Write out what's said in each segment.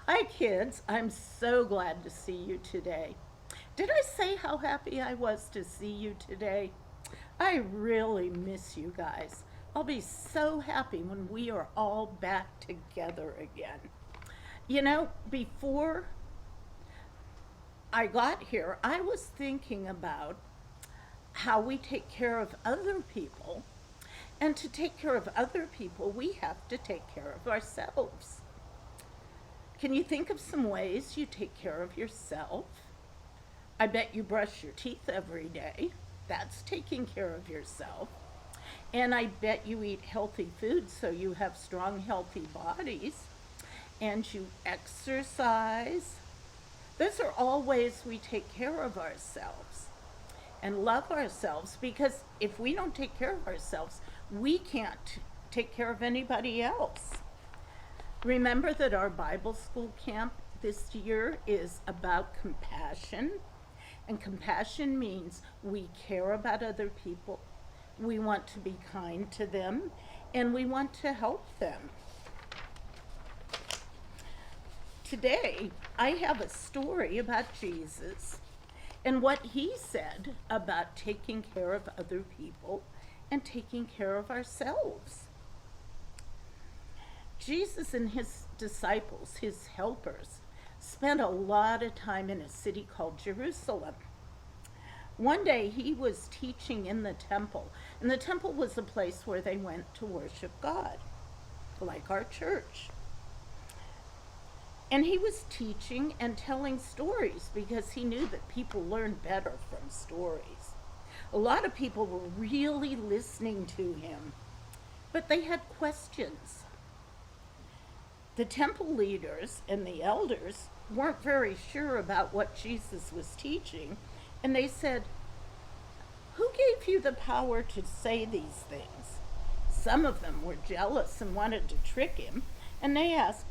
Hi, kids. I'm so glad to see you today. Did I say how happy I was to see you today? I really miss you guys. I'll be so happy when we are all back together again. Before I got here, I was thinking about how we take care of other people. And to take care of other people, we have to take care of ourselves. Can you think of some ways you take care of yourself? I bet you brush your teeth every day. That's taking care of yourself. And I bet you eat healthy food so you have strong, healthy bodies. And you exercise. Those are all ways we take care of ourselves and love ourselves, because if we don't take care of ourselves, we can't take care of anybody else. Remember that our Bible school camp this year is about compassion. And compassion means we care about other people, we want to be kind to them, and we want to help them. Today, I have a story about Jesus and what he said about taking care of other people and taking care of ourselves. Jesus and his disciples, his helpers, spent a lot of time in a city called Jerusalem. One day he was teaching in the temple, and the temple was a place where they went to worship God, like our church. And he was teaching and telling stories because he knew that people learn better from stories. A lot of people were really listening to him, but they had questions. The temple leaders and the elders weren't very sure about what Jesus was teaching, and they said, "Who gave you the power to say these things?" Some of them were jealous and wanted to trick him, and they asked,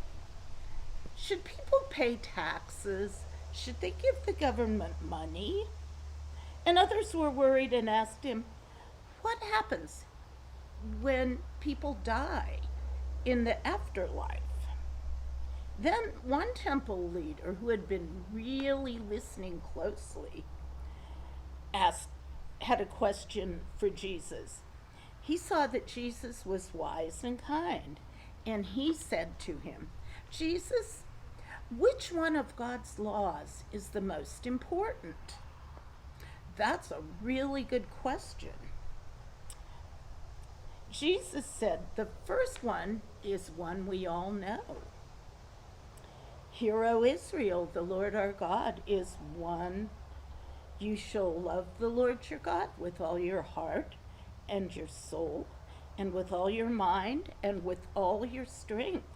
"Should people pay taxes? Should they give the government money?" And others were worried and asked him, "What happens when people die in the afterlife?" Then one temple leader who had been really listening closely had a question for Jesus. He saw that Jesus was wise and kind, and he said to him, "Jesus, which one of God's laws is the most important?" That's a really good question. Jesus said the first one is one we all know. "Hear, O Israel, the Lord our God is one. You shall love the Lord your God with all your heart and your soul, and with all your mind, and with all your strength."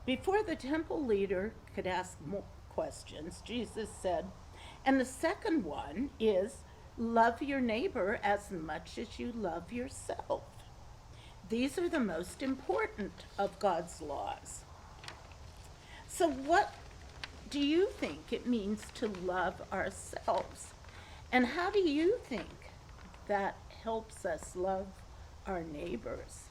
Before the temple leader could ask more questions, Jesus said, "And the second one is love your neighbor as much as you love yourself." These are the most important of God's laws. So what do you think it means to love ourselves? And how do you think that helps us love our neighbors?